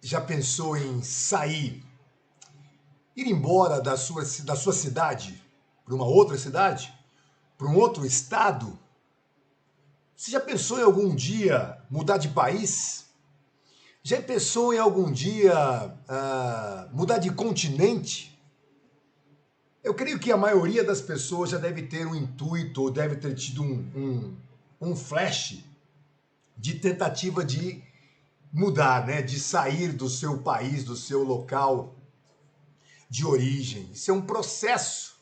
já pensou em sair, ir embora da sua cidade para uma outra cidade, para um outro estado? Você já pensou em algum dia mudar de país? Já pensou em algum dia mudar de continente? Eu creio que a maioria das pessoas já deve ter um intuito ou deve ter tido um flash de tentativa de mudar, né? De sair do seu país, do seu local de origem. Isso é um processo.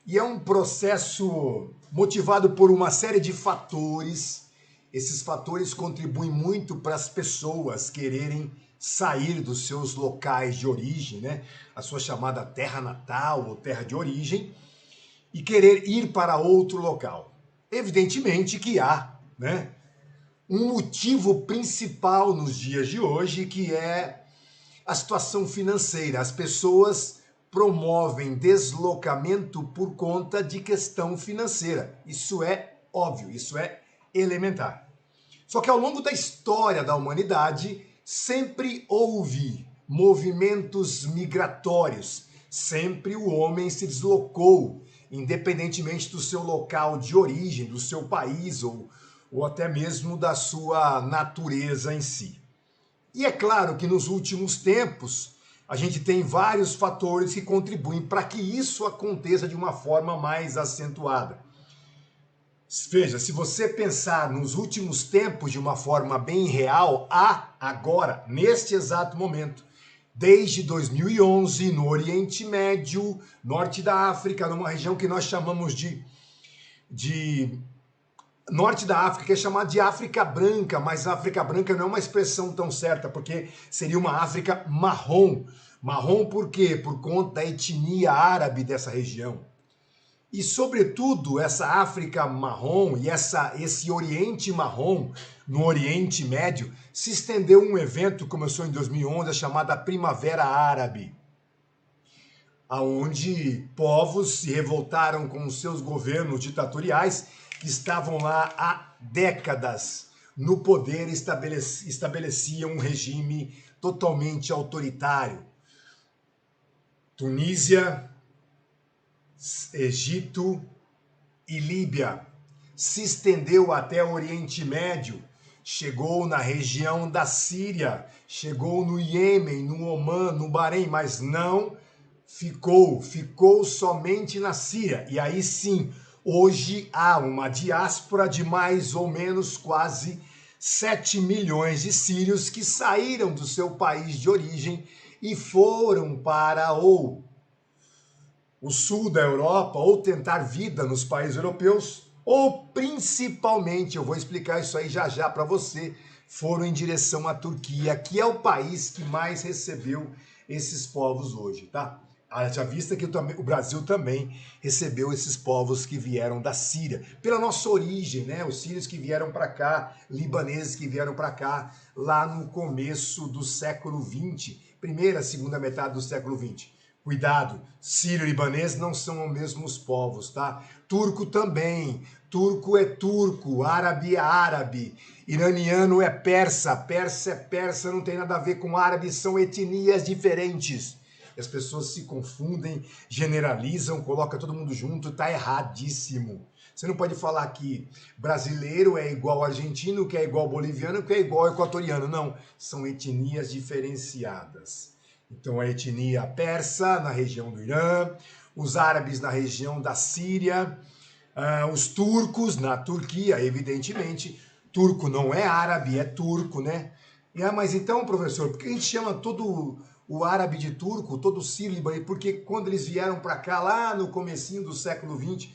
E é um processo motivado por uma série de fatores. Esses fatores contribuem muito para as pessoas quererem sair dos seus locais de origem, né? A sua chamada terra natal ou terra de origem, e querer ir para outro local. Evidentemente que há, né, um motivo principal nos dias de hoje, que é a situação financeira. As pessoas promovem deslocamento por conta de questão financeira. Isso é óbvio, isso é elementar. Só que ao longo da história da humanidade, sempre houve movimentos migratórios. Sempre o homem se deslocou, independentemente do seu local de origem, do seu país ou até mesmo da sua natureza em si. E é claro que nos últimos tempos a gente tem vários fatores que contribuem para que isso aconteça de uma forma mais acentuada. Veja, se você pensar nos últimos tempos de uma forma bem real, há agora, neste exato momento, desde 2011, no Oriente Médio, norte da África, numa região que nós chamamos de norte da África, que é chamada de África Branca, mas a África Branca não é uma expressão tão certa, porque seria uma África marrom. Marrom por quê? Por conta da etnia árabe dessa região. E, sobretudo, essa África marrom e esse Oriente marrom, no Oriente Médio, se estendeu um evento que começou em 2011, a chamada Primavera Árabe, onde povos se revoltaram com os seus governos ditatoriais, que estavam lá há décadas no poder, estabeleciam um regime totalmente autoritário. Tunísia, Egito e Líbia. Se estendeu até o Oriente Médio, chegou na região da Síria, chegou no Iêmen, no Omã, no Bahrein, mas não ficou somente na Síria. E aí sim, hoje há uma diáspora de mais ou menos quase 7 milhões de sírios que saíram do seu país de origem e foram para o sul da Europa, ou tentar vida nos países europeus, ou principalmente, eu vou explicar isso aí já já para você, foram em direção à Turquia, que é o país que mais recebeu esses povos hoje, tá? Haja vista que o Brasil também recebeu esses povos que vieram da Síria, pela nossa origem, né? Os sírios que vieram para cá, libaneses que vieram para cá, lá no começo do século XX, primeira, segunda metade do século XX. Cuidado, sírio e libanês não são os mesmos povos, tá? Turco também, turco é turco, árabe é árabe, iraniano é persa, persa é persa, não tem nada a ver com árabe, são etnias diferentes. As pessoas se confundem, generalizam, colocam todo mundo junto, tá erradíssimo. Você não pode falar que brasileiro é igual argentino, que é igual boliviano, que é igual equatoriano. Não, são etnias diferenciadas. Então a etnia persa na região do Irã, os árabes na região da Síria, os turcos na Turquia, evidentemente. Turco não é árabe, é turco, né? Mas então, professor, por que a gente chama todo o árabe de turco, todo o sírio libanês? Porque quando eles vieram para cá, lá no comecinho do século XX,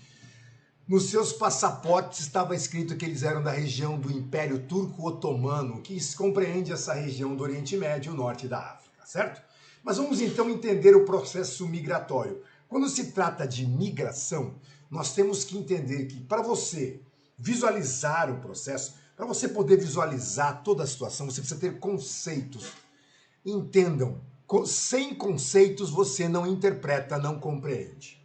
nos seus passaportes estava escrito que eles eram da região do Império Turco Otomano, que compreende essa região do Oriente Médio e o norte da África, certo? Mas vamos então entender o processo migratório. Quando se trata de migração, nós temos que entender que para você visualizar o processo, para você poder visualizar toda a situação, você precisa ter conceitos. Entendam, sem conceitos você não interpreta, não compreende.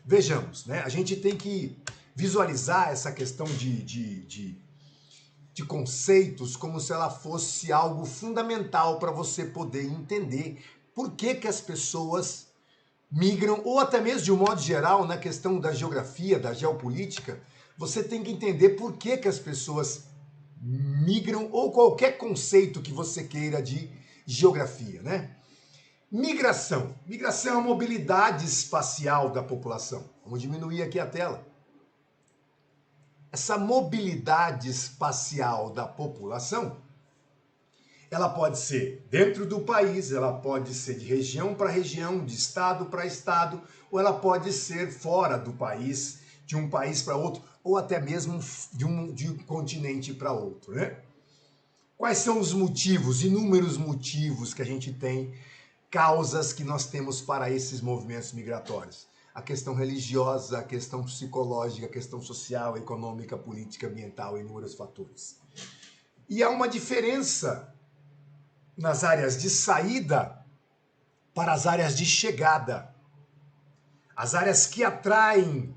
Vejamos, né? A gente tem que visualizar essa questão de de conceitos como se ela fosse algo fundamental para você poder entender por que que as pessoas migram, ou até mesmo de um modo geral, na questão da geografia, da geopolítica, você tem que entender por que que as pessoas migram, ou qualquer conceito que você queira de geografia, né? Migração. Migração é a mobilidade espacial da população. Vamos diminuir aqui a tela. Essa mobilidade espacial da população, ela pode ser dentro do país, ela pode ser de região para região, de estado para estado, ou ela pode ser fora do país, de um país para outro, ou até mesmo de um continente para outro, né? Quais são os motivos, inúmeros motivos que a gente tem, causas que nós temos para esses movimentos migratórios? A questão religiosa, a questão psicológica, a questão social, econômica, política, ambiental, inúmeros fatores. E há uma diferença nas áreas de saída para as áreas de chegada. As áreas que atraem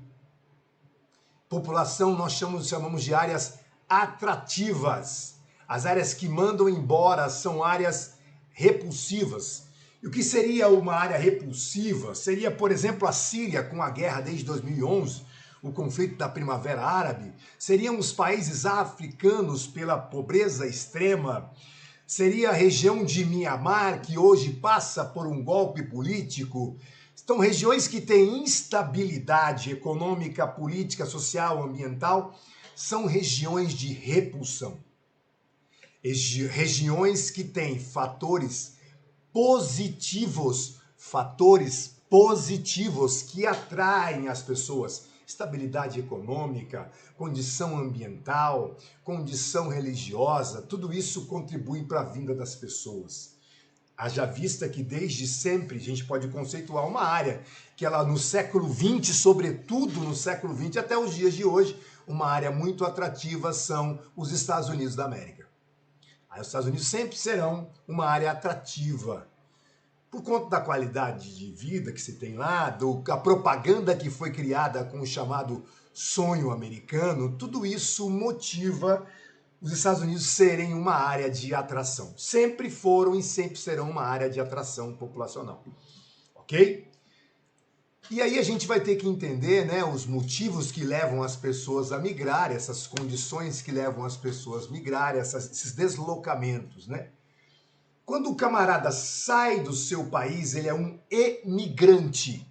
população nós chamamos de áreas atrativas. As áreas que mandam embora são áreas repulsivas. E o que seria uma área repulsiva? Seria, por exemplo, a Síria com a guerra desde 2011, o conflito da Primavera Árabe. Seriam os países africanos pela pobreza extrema. Seria a região de Mianmar, que hoje passa por um golpe político. São regiões que têm instabilidade econômica, política, social, ambiental. São regiões de repulsão. Regiões que têm fatores positivos que atraem as pessoas. Estabilidade econômica, condição ambiental, condição religiosa, tudo isso contribui para a vinda das pessoas. Haja vista que desde sempre a gente pode conceituar uma área que ela no século XX, sobretudo no século XX até os dias de hoje, uma área muito atrativa são os Estados Unidos da América. Os Estados Unidos sempre serão uma área atrativa, por conta da qualidade de vida que se tem lá, da propaganda que foi criada com o chamado sonho americano, tudo isso motiva os Estados Unidos serem uma área de atração. Sempre foram e sempre serão uma área de atração populacional, ok? E aí a gente vai ter que entender, né, os motivos que levam as pessoas a migrar, essas condições que levam as pessoas a migrar, esses deslocamentos, né? Quando o camarada sai do seu país, ele é um emigrante.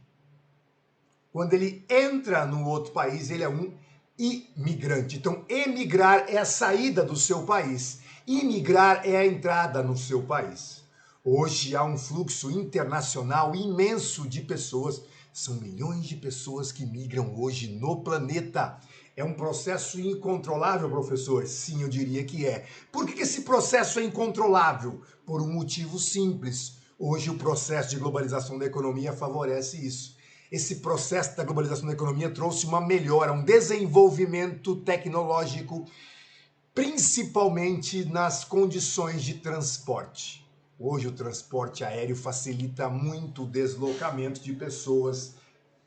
Quando ele entra no outro país, ele é um imigrante. Então, emigrar é a saída do seu país. Imigrar é a entrada no seu país. Hoje há um fluxo internacional imenso de pessoas. São milhões de pessoas que migram hoje no planeta. É um processo incontrolável, professor? Sim, eu diria que é. Por que esse processo é incontrolável? Por um motivo simples. Hoje o processo de globalização da economia favorece isso. Esse processo da globalização da economia trouxe uma melhora, um desenvolvimento tecnológico, principalmente nas condições de transporte. Hoje o transporte aéreo facilita muito o deslocamento de pessoas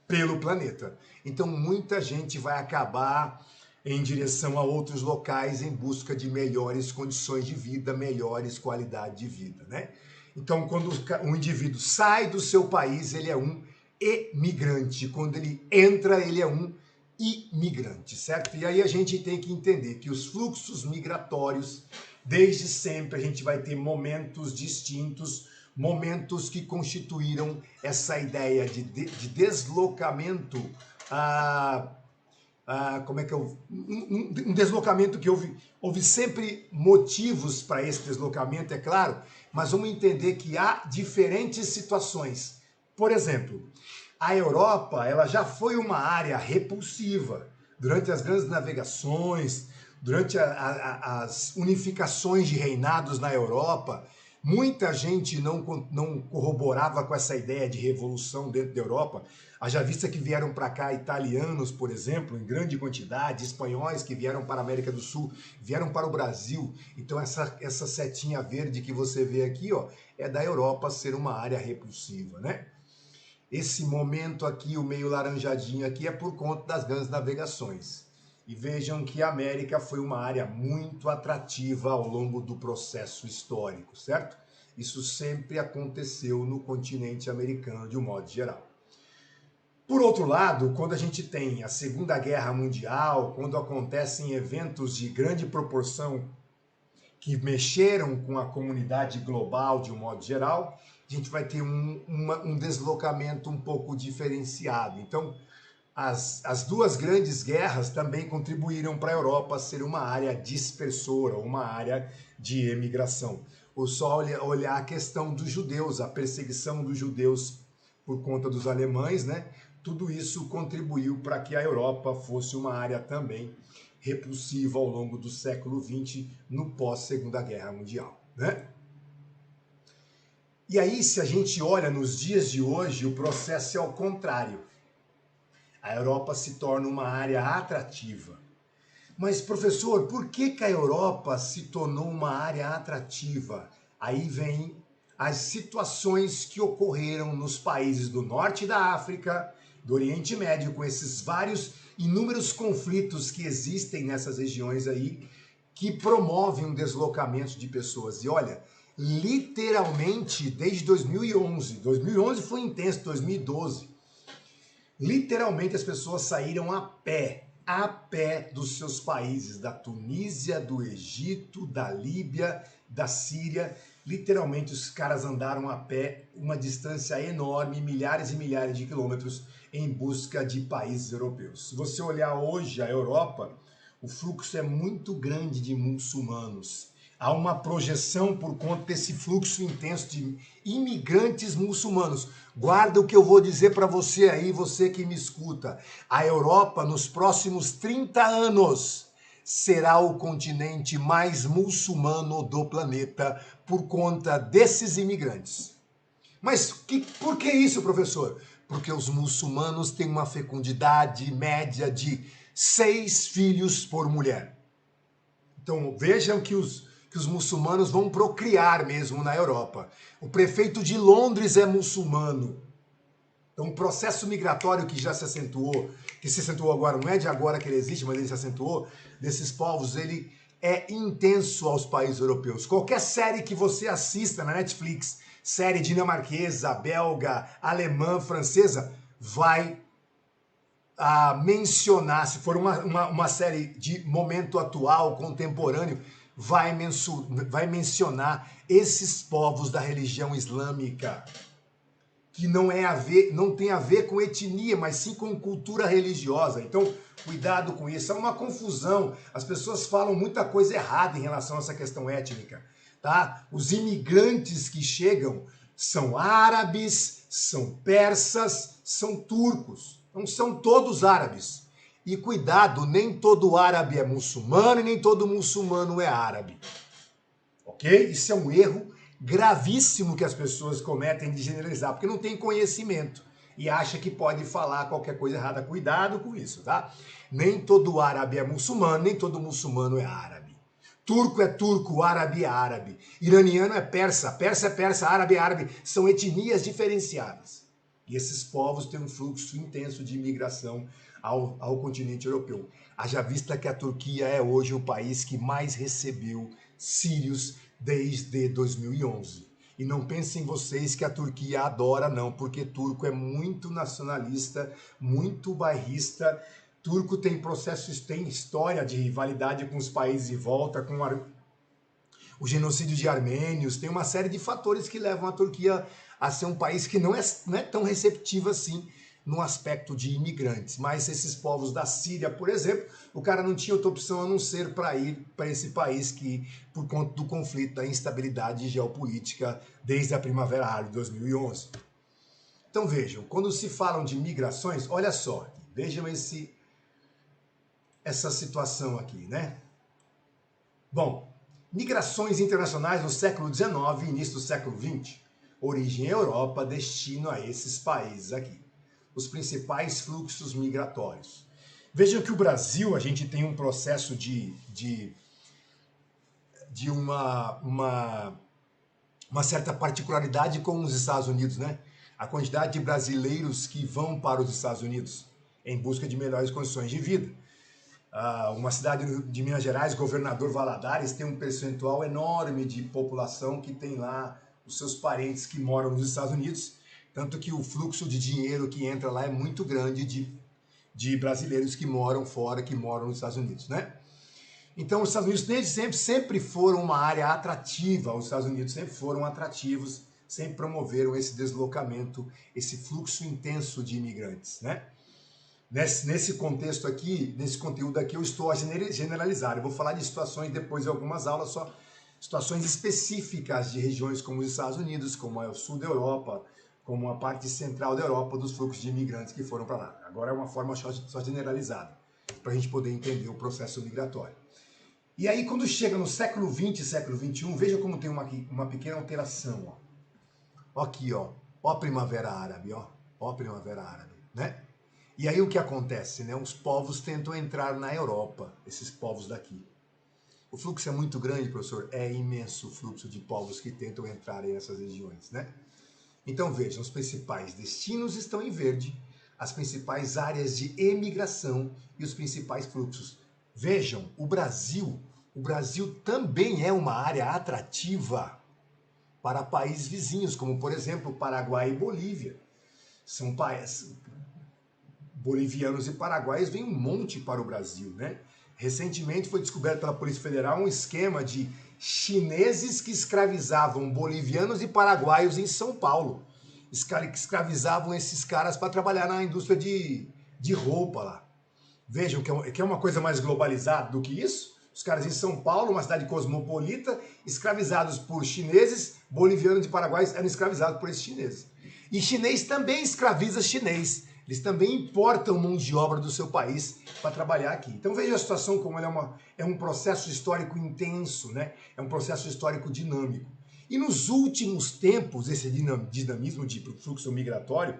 pelo planeta. Então muita gente vai acabar em direção a outros locais em busca de melhores condições de vida, melhores qualidade de vida, né? Então quando o indivíduo sai do seu país, ele é um emigrante. Quando ele entra, ele é um imigrante, certo? E aí a gente tem que entender que os fluxos migratórios, desde sempre a gente vai ter momentos distintos, momentos que constituíram essa ideia de deslocamento, um deslocamento que houve sempre motivos para esse deslocamento, é claro, mas vamos entender que há diferentes situações. Por exemplo, a Europa, ela já foi uma área repulsiva durante as grandes navegações, durante as unificações de reinados na Europa. Muita gente não corroborava com essa ideia de revolução dentro da Europa. Haja vista que vieram para cá italianos, por exemplo, em grande quantidade, espanhóis que vieram para a América do Sul, vieram para o Brasil. Então essa setinha verde que você vê aqui, ó, é da Europa ser uma área repulsiva, né? Esse momento aqui, o meio laranjadinho aqui, é por conta das grandes navegações. E vejam que a América foi uma área muito atrativa ao longo do processo histórico, certo? Isso sempre aconteceu no continente americano de um modo geral. Por outro lado, quando a gente tem a Segunda Guerra Mundial, quando acontecem eventos de grande proporção que mexeram com a comunidade global de um modo geral, a gente vai ter um deslocamento um pouco diferenciado. Então, as duas grandes guerras também contribuíram para a Europa ser uma área dispersora, uma área de emigração. Ou só olhar a questão dos judeus, a perseguição dos judeus por conta dos alemães, né? Tudo isso contribuiu para que a Europa fosse uma área também repulsiva ao longo do século XX, no pós-Segunda Guerra Mundial, né? E aí, se a gente olha nos dias de hoje, o processo é ao contrário. A Europa se torna uma área atrativa. Mas, professor, por que a Europa se tornou uma área atrativa? Aí vem as situações que ocorreram nos países do norte da África, do Oriente Médio, com esses vários inúmeros conflitos que existem nessas regiões aí, que promovem um deslocamento de pessoas. E olha, literalmente desde 2011 foi intenso, 2012, literalmente as pessoas saíram a pé dos seus países, da Tunísia, do Egito, da Líbia, da Síria. Literalmente os caras andaram a pé uma distância enorme, milhares e milhares de quilômetros, em busca de países europeus. Se você olhar hoje a Europa, o fluxo é muito grande de muçulmanos. Há uma projeção por conta desse fluxo intenso de imigrantes muçulmanos. Guarda o que eu vou dizer para você aí, você que me escuta. A Europa, nos próximos 30 anos, será o continente mais muçulmano do planeta por conta desses imigrantes. Mas por que isso, professor? Porque os muçulmanos têm uma fecundidade média de 6 filhos por mulher. Então vejam que os muçulmanos vão procriar mesmo na Europa. O prefeito de Londres é muçulmano. Então o processo migratório que já se acentuou, que se acentuou agora, não é de agora que ele existe, mas ele se acentuou, desses povos, ele é intenso aos países europeus. Qualquer série que você assista na Netflix, série dinamarquesa, belga, alemã, francesa, vai mencionar, se for uma série de momento atual, contemporâneo, vai mencionar esses povos da religião islâmica, que não tem a ver com etnia, mas sim com cultura religiosa. Então, cuidado com isso. É uma confusão. As pessoas falam muita coisa errada em relação a essa questão étnica, tá? Os imigrantes que chegam são árabes, são persas, são turcos. Não são todos árabes. E cuidado, nem todo árabe é muçulmano e nem todo muçulmano é árabe. Ok? Isso é um erro gravíssimo que as pessoas cometem de generalizar, porque não tem conhecimento e acha que pode falar qualquer coisa errada. Cuidado com isso, tá? Nem todo árabe é muçulmano, nem todo muçulmano é árabe. Turco é turco, árabe é árabe. Iraniano é persa, persa é persa, árabe é árabe. São etnias diferenciadas. E esses povos têm um fluxo intenso de imigração ao continente europeu. Haja vista que a Turquia é hoje o país que mais recebeu sírios desde 2011. E não pensem vocês que a Turquia adora, não, porque turco é muito nacionalista, muito bairrista. Turco tem tem história de rivalidade com os países em volta, com o genocídio de armênios, tem uma série de fatores que levam a Turquia a ser um país que não é tão receptivo assim no aspecto de imigrantes. Mas esses povos da Síria, por exemplo, o cara não tinha outra opção a não ser para ir para esse país que, por conta do conflito, da instabilidade geopolítica desde a Primavera Árabe de 2011. Então vejam, quando se falam de migrações, olha só, vejam essa situação aqui, né? Bom, migrações internacionais no século XIX e início do século XX. Origem Europa, destino a esses países aqui. Os principais fluxos migratórios. Vejam que o Brasil, a gente tem um processo de uma certa particularidade com os Estados Unidos, né? A quantidade de brasileiros que vão para os Estados Unidos em busca de melhores condições de vida. Uma cidade de Minas Gerais, Governador Valadares, tem um percentual enorme de população que tem lá os seus parentes que moram nos Estados Unidos, tanto que o fluxo de dinheiro que entra lá é muito grande de brasileiros que moram fora, que moram nos Estados Unidos, né? Então, os Estados Unidos desde sempre foram uma área atrativa, os Estados Unidos sempre foram atrativos, sempre promoveram esse deslocamento, esse fluxo intenso de imigrantes, né? Nesse contexto aqui, nesse conteúdo aqui, eu estou a generalizar. Eu vou falar de situações depois de algumas aulas, só situações específicas de regiões como os Estados Unidos, como o sul da Europa, como a parte central da Europa, dos fluxos de imigrantes que foram para lá. Agora é uma forma só generalizada, para a gente poder entender o processo migratório. E aí, quando chega no século XX e século XXI, veja como tem uma pequena alteração. Ó aqui, ó a Primavera Árabe, ó a Primavera Árabe, né? E aí o que acontece, né? Os povos tentam entrar na Europa, esses povos daqui. O fluxo é muito grande, professor? É imenso o fluxo de povos que tentam entrar nessas regiões, né? Então vejam, os principais destinos estão em verde, as principais áreas de emigração e os principais fluxos. Vejam, o Brasil também é uma área atrativa para países vizinhos, como por exemplo Paraguai e Bolívia. São países bolivianos e paraguaios, vêm um monte para o Brasil, né? Recentemente foi descoberto pela Polícia Federal um esquema de chineses que escravizavam bolivianos e paraguaios em São Paulo. Que escravizavam esses caras para trabalhar na indústria de roupa lá. Vejam que é uma coisa mais globalizada do que isso. Os caras em São Paulo, uma cidade cosmopolita, escravizados por chineses, bolivianos e paraguaios eram escravizados por esses chineses. E chinês também escraviza chinês. Eles também importam mão de obra do seu país para trabalhar aqui. Então veja a situação como ela é um processo histórico intenso, né? É um processo histórico dinâmico. E nos últimos tempos, esse dinamismo de fluxo migratório,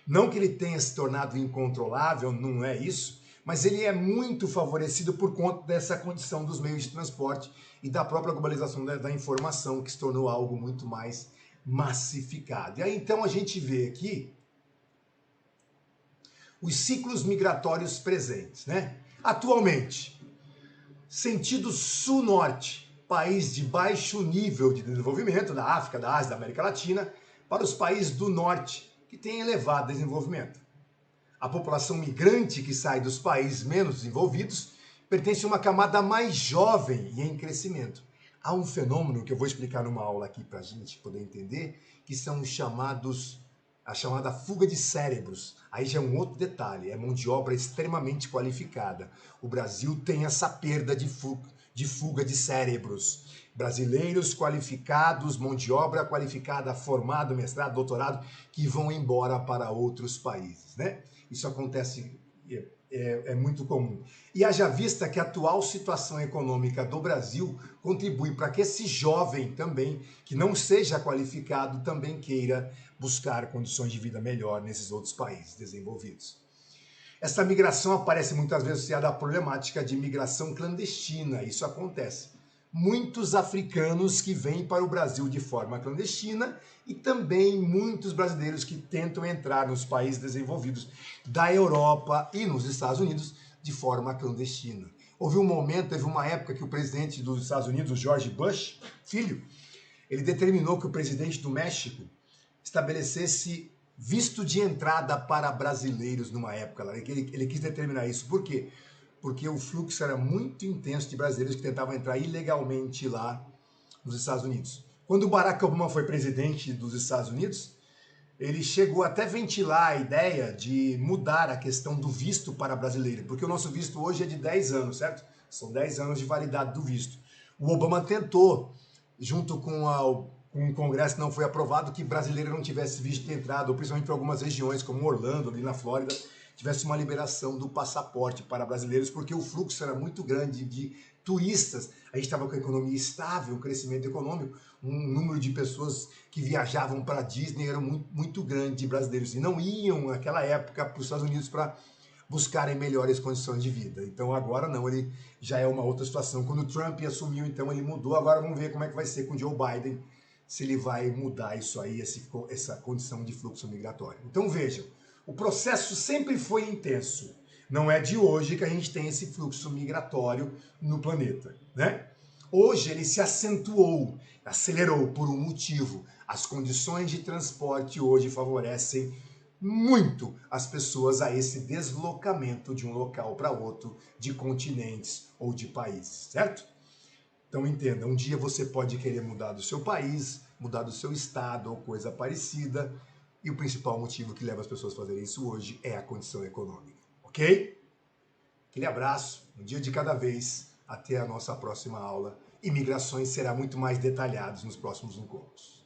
não que ele tenha se tornado incontrolável, não é isso, mas ele é muito favorecido por conta dessa condição dos meios de transporte e da própria globalização da informação, que se tornou algo muito mais massificado. E aí então a gente vê aqui os ciclos migratórios presentes, né? Atualmente, sentido sul-norte, país de baixo nível de desenvolvimento, da África, da Ásia, da América Latina, para os países do norte, que têm elevado desenvolvimento. A população migrante que sai dos países menos desenvolvidos pertence a uma camada mais jovem e em crescimento. Há um fenômeno que eu vou explicar numa aula aqui para a gente poder entender, que são os a chamada fuga de cérebros. Aí já é um outro detalhe, é mão de obra extremamente qualificada. O Brasil tem essa perda de fuga de cérebros. Brasileiros qualificados, mão de obra qualificada, formado, mestrado, doutorado, que vão embora para outros países, né? Isso acontece, é muito comum. E haja vista que a atual situação econômica do Brasil contribui para que esse jovem também, que não seja qualificado, também queira buscar condições de vida melhor nesses outros países desenvolvidos. Essa migração aparece muitas vezes associada à problemática de migração clandestina. Isso acontece. Muitos africanos que vêm para o Brasil de forma clandestina e também muitos brasileiros que tentam entrar nos países desenvolvidos da Europa e nos Estados Unidos de forma clandestina. Houve uma época que o presidente dos Estados Unidos, o George Bush, filho, ele determinou que o presidente do México estabelecesse visto de entrada para brasileiros numa época. Ele quis determinar isso. Por quê? Porque o fluxo era muito intenso de brasileiros que tentavam entrar ilegalmente lá nos Estados Unidos. Quando o Barack Obama foi presidente dos Estados Unidos, ele chegou até a ventilar a ideia de mudar a questão do visto para brasileiro, porque o nosso visto hoje é de 10 anos, certo? São 10 anos de validade do visto. O Obama tentou, junto com o Congresso não foi aprovado, que brasileiro não tivesse visto de entrada, ou principalmente para algumas regiões, como Orlando, ali na Flórida, tivesse uma liberação do passaporte para brasileiros, porque o fluxo era muito grande de turistas. A gente estava com a economia estável, um crescimento econômico, um número de pessoas que viajavam para a Disney era muito grande de brasileiros, e não iam naquela época para os Estados Unidos para buscarem melhores condições de vida. Então agora não, ele já é uma outra situação. Quando o Trump assumiu, então ele mudou, agora vamos ver como é que vai ser com o Joe Biden, se ele vai mudar isso aí, essa condição de fluxo migratório. Então vejam, o processo sempre foi intenso. Não é de hoje que a gente tem esse fluxo migratório no planeta, né? Hoje ele se acentuou, acelerou por um motivo. As condições de transporte hoje favorecem muito as pessoas a esse deslocamento de um local para outro, de continentes ou de países, certo? Então entenda, um dia você pode querer mudar do seu país, mudar do seu estado ou coisa parecida, e o principal motivo que leva as pessoas a fazerem isso hoje é a condição econômica, ok? Aquele abraço, um dia de cada vez, até a nossa próxima aula. Imigrações será muito mais detalhados nos próximos encontros.